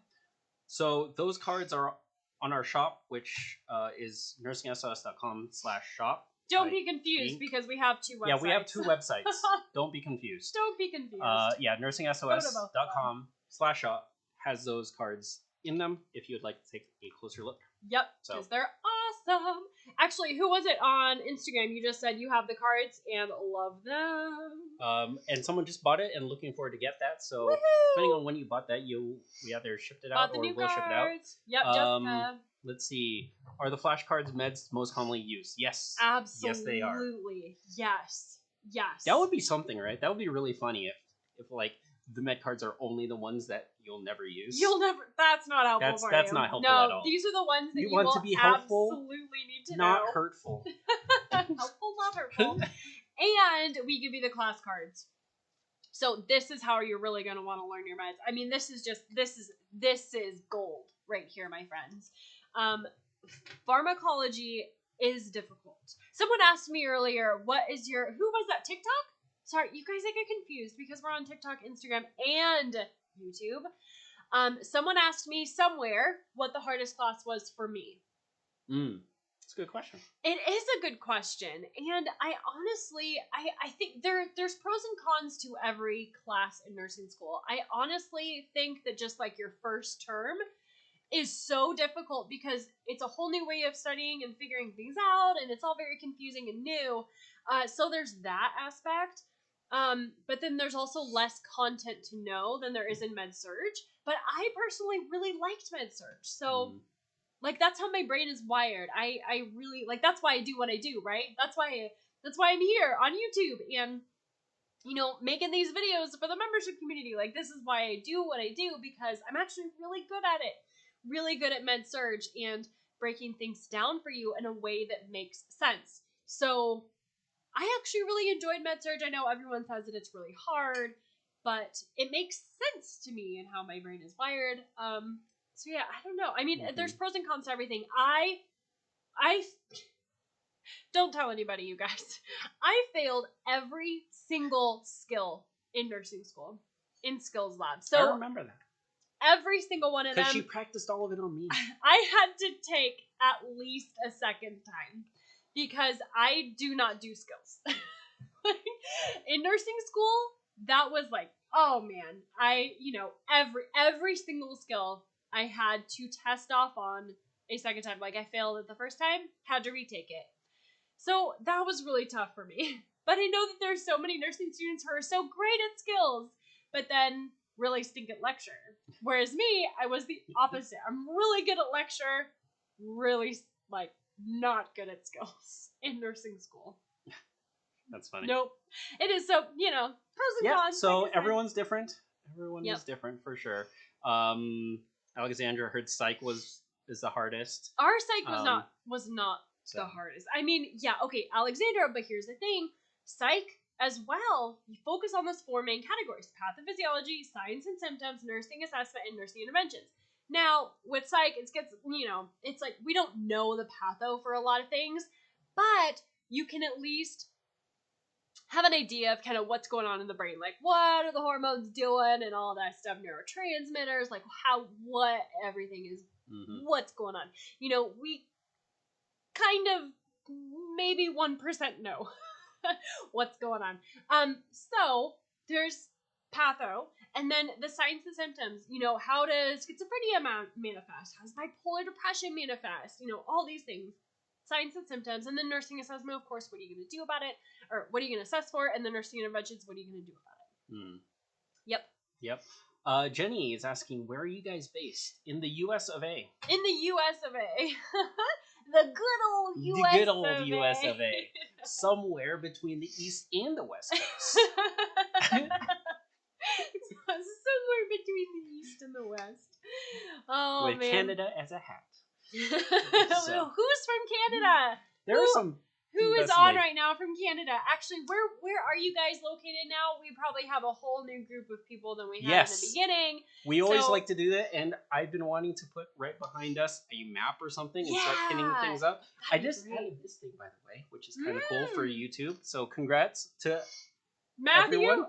So those cards are on our shop, which is nursingsos.com/shop. Don't be confused because we have 2 websites. Yeah, we have 2 websites. Don't be confused. Don't be confused. nursingsos.com/shop has those cards in them if you would like to take a closer look. Yep, because they're awesome. Actually, who was it on Instagram? You just said you have the cards and love them. And someone just bought it and looking forward to get that. So woohoo! Depending on when you bought that, we either shipped it out or we'll ship it out. Yep, Jessica. Let's see. Are the flashcards meds most commonly used? Yes. Absolutely. Yes, they are. Yes. That would be something, right? That would be really funny if the med cards are only the ones that you'll never use. That's not helpful for you. That's not helpful at all. These are the ones that you want will to be helpful, absolutely need to not know. hurtful. Helpful, not hurtful. And we give you the class cards. So this is how you're really going to want to learn your meds. I mean, this is gold right here, my friends. Pharmacology is difficult. Someone asked me earlier, who was that, TikTok? Sorry, you guys get confused because we're on TikTok, Instagram, and YouTube. Someone asked me somewhere what the hardest class was for me. It's a good question. It is a good question. And I honestly, I think there's pros and cons to every class in nursing school. I honestly think that just like your first term is so difficult because it's a whole new way of studying and figuring things out, and it's all very confusing and new. So there's that aspect. But then there's also less content to know than there is in Med-Surg. But I personally really liked Med-Surg. So, that's how my brain is wired. I really, that's why I do what I do, right? That's why I'm here on YouTube and, making these videos for the membership community. This is why I do what I do, because I'm actually really good at it. Really good at Med-Surg and breaking things down for you in a way that makes sense. So I actually really enjoyed med-surg. I know everyone says that it's really hard, but it makes sense to me and how my brain is wired. So yeah, I don't know. I mean, there's pros and cons to everything. I don't tell anybody, you guys. I failed every single skill in nursing school, in skills labs. So I remember that. Every single one of them. Because she practiced all of it on me. I had to take at least a second time because I do not do skills. In nursing school, that was like, oh man, every single skill I had to test off on a second time. Like I failed it the first time, had to retake it. So that was really tough for me. But I know that there's so many nursing students who are so great at skills, but then really stink at lecture. Whereas me, I was the opposite. I'm really good at lecture, really not good at skills in nursing school. That's funny. Nope. It is so, pros and cons. So everyone's different. Everyone is different for sure. Alexandra, heard psych is the hardest. Our psych was not the hardest. I mean, yeah, okay, Alexandra, but here's the thing. Psych as well, you focus on those 4 main categories: pathophysiology, signs and symptoms, nursing assessment, and nursing interventions. Now, with psych, it's like we don't know the patho for a lot of things, but you can at least have an idea of kind of what's going on in the brain. Like, what are the hormones doing and all that stuff, neurotransmitters, like what everything is, what's going on. We kind of maybe 1% know what's going on. So there's patho, and then the signs and symptoms. How does schizophrenia manifest? How does bipolar depression manifest? All these things, signs and symptoms, and then nursing assessment. Of course, what are you going to do about it, or what are you going to assess for? And the nursing interventions. What are you going to do about it? Yep. Jenny is asking, where are you guys based? In the U.S. of A. In the U.S. of A. The good old U.S. The good old U.S. of A. Somewhere between the East and the West Coast. Somewhere between the East and the West. Oh, with man. Canada as a hat. So. Who's from Canada? There are some. Who is on right now from Canada? Actually, where are you guys located now? We probably have a whole new group of people than we had in the beginning. We always like to do that, and I've been wanting to put right behind us a map or something and start pinning things up. I just added this thing, by the way, which is kind of cool for YouTube. So congrats to Matthew. Everyone.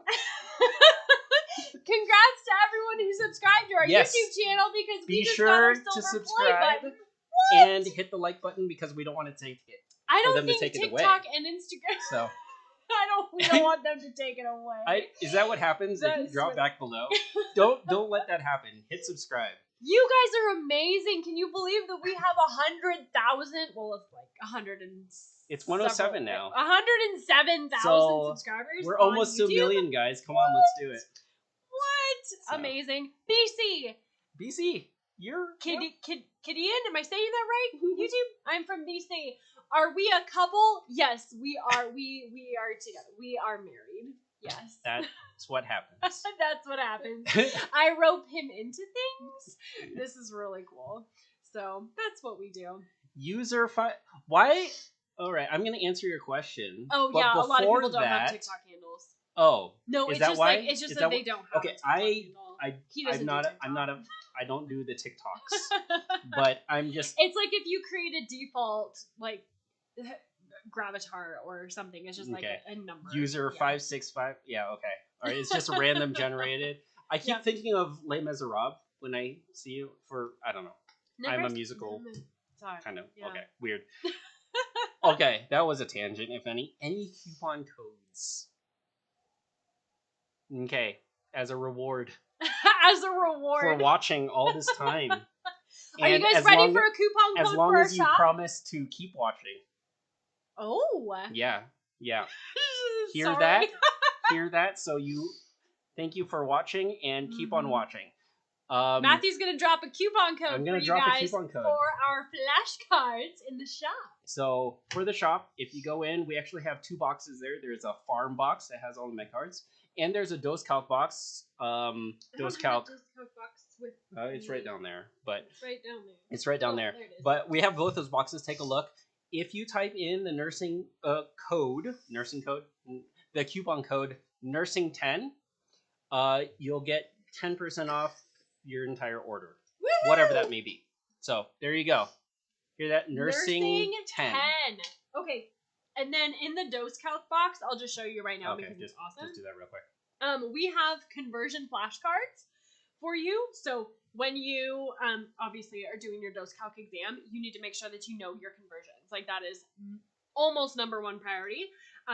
Congrats to everyone who subscribed to our YouTube channel, because we just got our silver play button. And hit the like button, because we don't want to take it. I don't think TikTok and Instagram. So we don't want them to take it away. Is that what happens if you drop back below? Don't let that happen. Hit subscribe. You guys are amazing. Can you believe that we have 100,000? Well, it's like 100 and. It's 107 now. 107,000 subscribers. We're almost to a million, guys. Come on, let's do it. What? So. Amazing. BC. You're Kidian, am I saying that right? YouTube? I'm from BC. Are we a couple? Yes, we are. We are together. We are married. Yes. That's what happens. That's what happens. I rope him into things. This is really cool. So that's what we do. Why? All right, I'm going to answer your question. Oh, but yeah, a lot of people don't have TikTok handles. Oh. No, it's just that it's just that they don't have okay, a TikTok handle. I don't do the TikToks. But I'm just. It's like if you create a default Gravatar or something. It's just like a number. User 565. Yeah, okay. All right, it's just random generated. I keep thinking of Les Miserables when I see you for, I don't know. I'm a musical kind of. Yeah. Okay, weird. Okay, that was a tangent, if any. Any coupon codes? Okay, as a reward. As a reward. For watching all this time. Are you guys ready for a coupon code as long for as our you shop? promise to keep watching. Oh. Yeah. Hear that? Hear that? So thank you for watching and keep on watching. Matthew's gonna drop a coupon code I'm gonna for you drop guys a coupon code for our flashcards in the shop. So for the shop, if you go in, we actually have 2 boxes there. There's a farm box that has all of my cards, and there's a Dose Calc box. Dose Calc. It's right down there. But it's right down there. It's right down there. But we have both those boxes. Take a look. if you type in the nursing code, the coupon code nursing10, you'll get 10% off your entire order, Woo-hoo! Whatever that may be. So there you go. Hear that? Nursing 10. Okay, and then in the dose calc box, I'll just show you right now because it's awesome. Just do that real quick. We have conversion flashcards for you. So when you obviously are doing your dose calc exam, you need to make sure that you know your conversions. Like that is almost number one priority.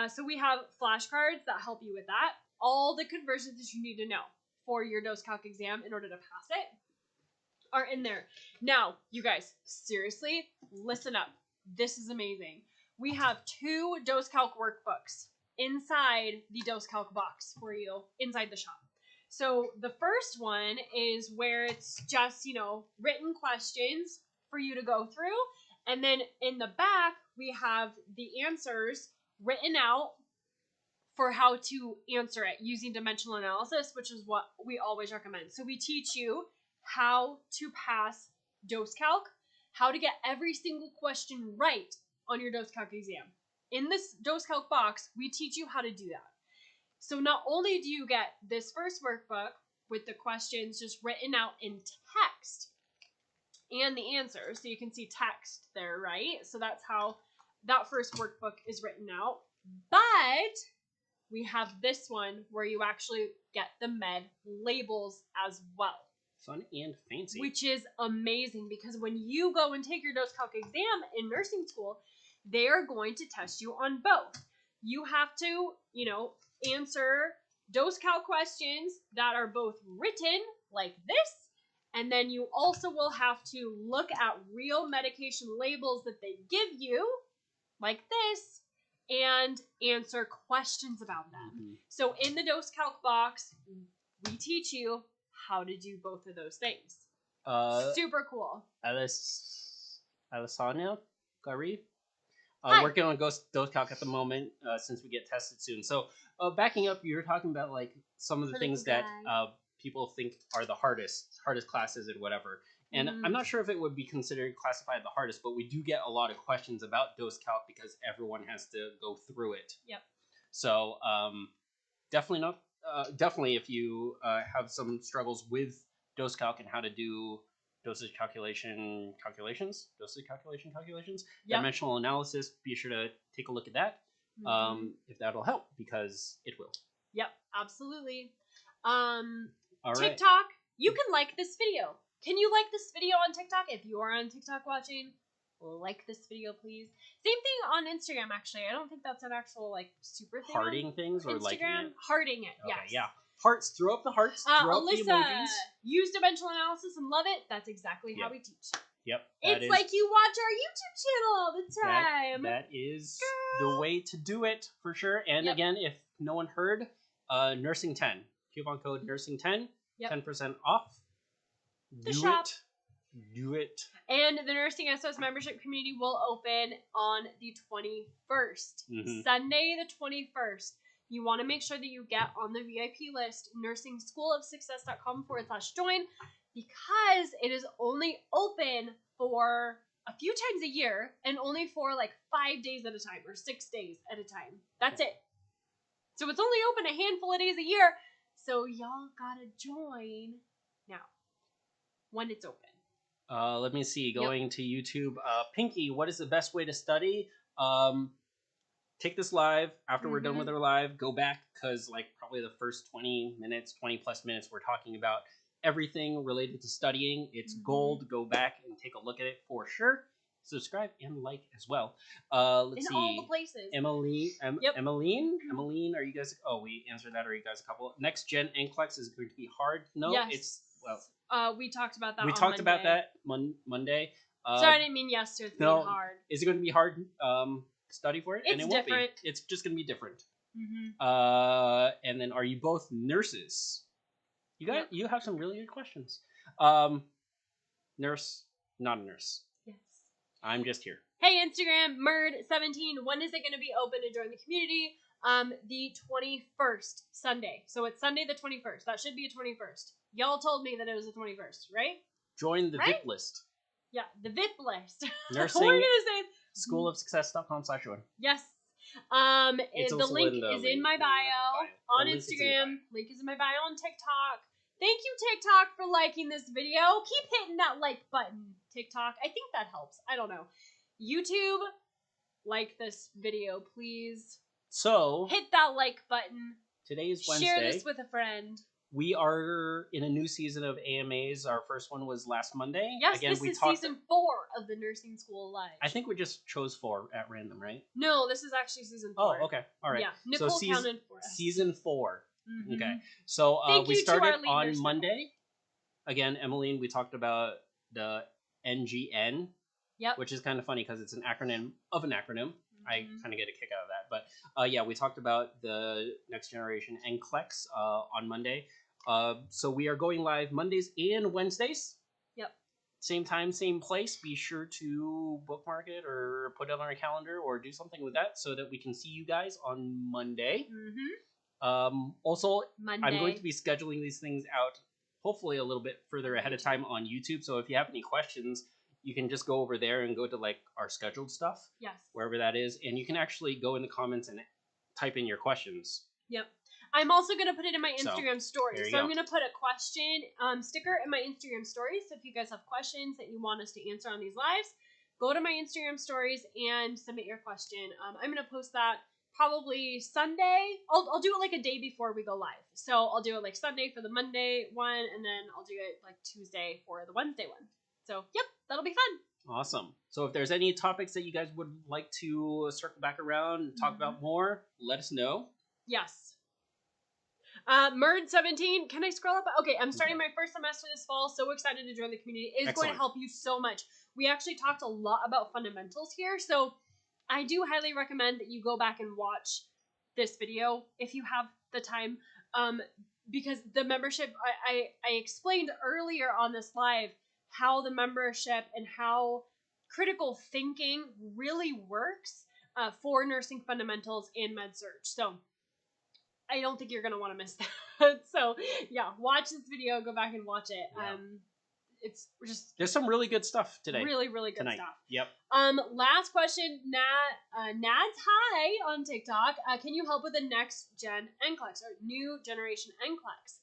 So we have flashcards that help you with that. All the conversions that you need to know for your dose calc exam in order to pass it are in there. Now, you guys, seriously, listen up. This is amazing. We have 2 dose calc workbooks inside the dose calc box for you inside the shop. So the first one is where it's just, written questions for you to go through. And then in the back, we have the answers written out for how to answer it using dimensional analysis, which is what we always recommend. So we teach you how to pass dose calc, how to get every single question right on your dose calc exam. In this dose calc box, we teach you how to do that. So not only do you get this first workbook with the questions just written out in text and the answers, so you can see text there, right? So that's how that first workbook is written out. But we have this one where you actually get the med labels as well. Fun and fancy. Which is amazing because when you go and take your dose calc exam in nursing school, they are going to test you on both. You have to, answer dose calc questions that are both written like this, and then you also will have to look at real medication labels that they give you like this and answer questions about them. Mm-hmm. So in the dose calc box, we teach you how to do both of those things. Super cool. Alessandra Gary? Working on dose calc at the moment since we get tested soon. So backing up, you were talking about like some of the things that people think are the hardest classes and whatever. And I'm not sure if it would be considered classified the hardest, but we do get a lot of questions about dose calc because everyone has to go through it. Yep. So definitely if you have some struggles with dose calc and how to do dosage calculations, yep. Dimensional analysis, be sure to take a look at that if that'll help, because it will. Yep, absolutely. All TikTok, right. You can like this video. Can you like this video on TikTok? If you are on TikTok watching, like this video, please. Same thing on Instagram, actually. I don't think that's an actual, super thing. Hearting things or liking it? Hearting it, okay, yes. Yeah. Hearts, throw up the hearts, throw up the emojis. Use dimensional analysis and love it. That's exactly how we teach. Yep. It's like you watch our YouTube channel all the time. That is the way to do it, for sure. And again, if no one heard, Nursing 10. Coupon code Nursing 10. Yep. 10% off. The shop. Do it. And the Nursing SOS membership community will open on the 21st. Mm-hmm. Sunday the 21st. You want to make sure that you get on the VIP list, nursingschoolofsuccess.com/join, because it is only open for a few times a year and only for 5 days at a time or 6 days at a time. That's it. So it's only open a handful of days a year. So y'all gotta join now when it's open. Let me see. Going to YouTube. Pinky, what is the best way to study? Take this live. After we're done with our live, go back, because probably the first 20 plus minutes, we're talking about everything related to studying. It's gold. Go back and take a look at it for sure. Subscribe and like as well. Let's see. In all the places. Emmeline, are you guys? Oh, we answered that. Are you guys a couple? Next gen NCLEX is going to be hard. No, yes. We talked about that. About that Monday. Sorry, I didn't mean yes. It's being hard. Is it going to be hard? Study for it? It's different. It's just going to be different. And then, are you both nurses? You have some really good questions. Nurse, not a nurse. Yes. I'm just here. Hey, Instagram, Murd17. When is it going to be open to join the community? The 21st, Sunday. So it's Sunday the 21st. That should be a 21st. Y'all told me that it was the 21st, right? Join the VIP list. Yeah, the VIP list. Nursing. We're going to say schoolofsuccess.com/join. Yes. The link is in my bio on Instagram. Link is in my bio on TikTok. Thank you, TikTok, for liking this video. Keep hitting that like button, TikTok. I think that helps. I don't know. YouTube, like this video, please. So hit that like button. Today is Wednesday. Share this with a friend. We are in a new season of AMAs. Our first one was last Monday. Yes, again, this is season 4 of the Nursing School Live. I think we just chose 4 at random, right? No, this is actually season 4. Oh, okay. All right. Yeah, Nicole counted for us. Season 4. Mm-hmm. Okay. So we started on Monday. Again, Emmeline, we talked about the NGN, which is kind of funny because it's an acronym of an acronym. I kind of get a kick out of that. But yeah, we talked about the next generation NCLEX on Monday. So we are going live Mondays and Wednesdays. Yep. Same time, same place. Be sure to bookmark it or put it on our calendar or do something with that so that we can see you guys on Monday. Also, Monday. I'm going to be scheduling these things out hopefully a little bit further ahead of time on YouTube. So if you have any questions, you can just go over there and go to like our scheduled stuff. Yes. Wherever that is. And you can actually go in the comments and type in your questions. Yep. I'm also going to put it in my Instagram stories. So I'm going to put a question sticker in my Instagram stories. So if you guys have questions that you want us to answer on these lives, go to my Instagram stories and submit your question. I'm going to post that probably Sunday. I'll do it like a day before we go live. So I'll do it like Sunday for the Monday one, and then I'll do it like Tuesday for the Wednesday one. So, yep, that'll be fun. Awesome. So if there's any topics that you guys would like to circle back around and talk about more, let us know. Yes. Merd17, can I scroll up? Okay, I'm starting my first semester this fall. So excited to join the community. It is going to help you so much. We actually talked a lot about fundamentals here. So I do highly recommend that you go back and watch this video if you have the time. Because the membership, I explained earlier on this live how the membership and how critical thinking really works for nursing fundamentals in med-surg. So I don't think you're going to want to miss that. So yeah, watch this video, go back and watch it. Yeah. It's just... There's some really good stuff today. Really, really good stuff. Yep. Last question, Nad's Hi on TikTok. Can you help with the next gen NCLEX or new generation NCLEX?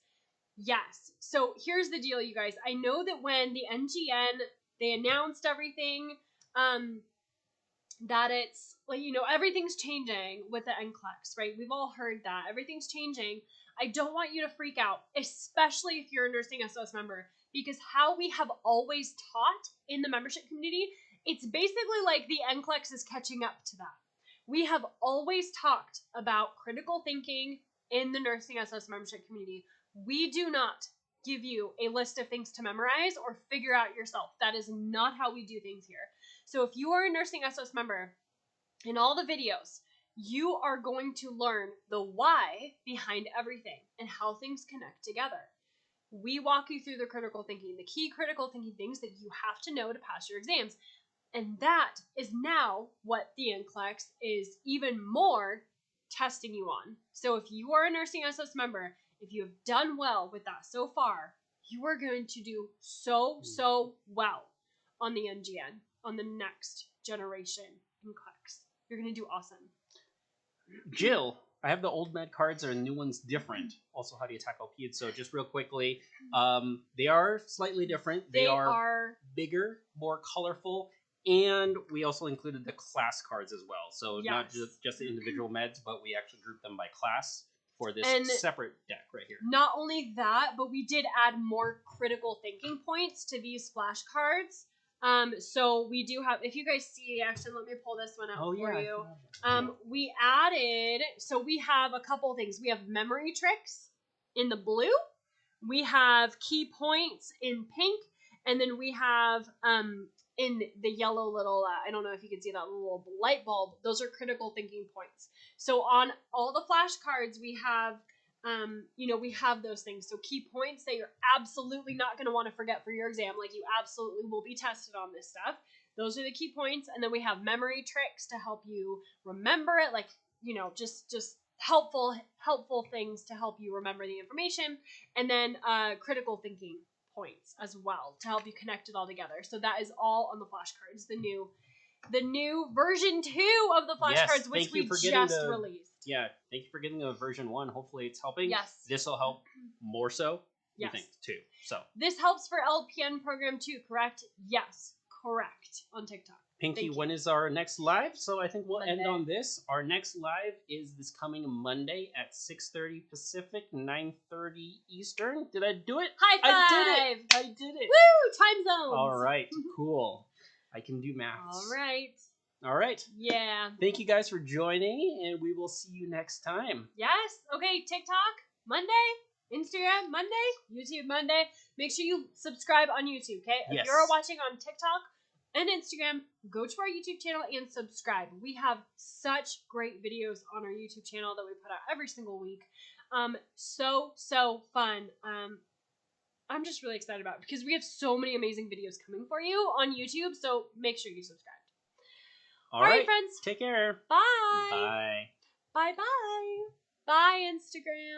Yes. So here's the deal, you guys. I know that when the NGN, they announced everything, that it's like, you know, everything's changing with the NCLEX, right? We've all heard that. Everything's changing. I don't want you to freak out, especially if you're a Nursing SOS member, because how we have always taught in the membership community, it's basically like the NCLEX is catching up to that. We have always talked about critical thinking in the Nursing SOS membership community. We do not give you a list of things to memorize or figure out yourself. That is not how we do things here. So if you are a Nursing SOS member, in all the videos, you are going to learn the why behind everything and how things connect together. We walk you through the critical thinking, the key critical thinking things that you have to know to pass your exams. And that is now what the NCLEX is even more testing you on. So if you are a Nursing SOS member, if you have done well with that so far, you are going to do so well on the NGN, on the next generation NCLEX. You're going to do awesome. Jill, I have the old med cards, or the new one's different. Also, how do you tackle peds? So just real quickly, they are slightly different. They are bigger, more colorful, and we also included the class cards as well. So not just the individual meds, but we actually grouped them by class for this separate deck right here. Not only that, but we did add more critical thinking points to these flashcards. So we do have, if you guys see, actually let me pull this one out for you. We added, so we have a couple things. We have memory tricks in the blue. We have key points in pink. And then we have, in the yellow little, I don't know if you can see that little light bulb. Those are critical thinking points. So on all the flashcards, we have, we have those things. So key points that you're absolutely not going to want to forget for your exam. Like you absolutely will be tested on this stuff. Those are the key points. And then we have memory tricks to help you remember it. Like, just helpful things to help you remember the information. And then critical thinking points as well to help you connect it all together. So that is all on the flashcards, the new the new version 2 of the flashcards, which we just released. Yeah, thank you for getting a version 1. Hopefully it's helping. Yes. This will help more so, yes. I think, too. So this helps for LPN program too, correct? Yes, correct, on TikTok. Pinky, when is our next live? So I think we'll end on this. Our next live is this coming Monday at 6:30 Pacific, 9:30 Eastern. Did I do it? High five! I did it. Woo! Time zones. All right, cool. I can do maths. All right. Yeah. Thank you guys for joining, and we will see you next time. Yes. Okay, TikTok, Monday. Instagram, Monday. YouTube, Monday. Make sure you subscribe on YouTube, okay? If you're watching on TikTok and Instagram, go to our YouTube channel and subscribe. We have such great videos on our YouTube channel that we put out every single week. So fun. I'm just really excited about it because we have so many amazing videos coming for you on YouTube, so make sure you subscribe. All right, friends. Take care. Bye. Bye. Bye-bye. Bye, Instagram.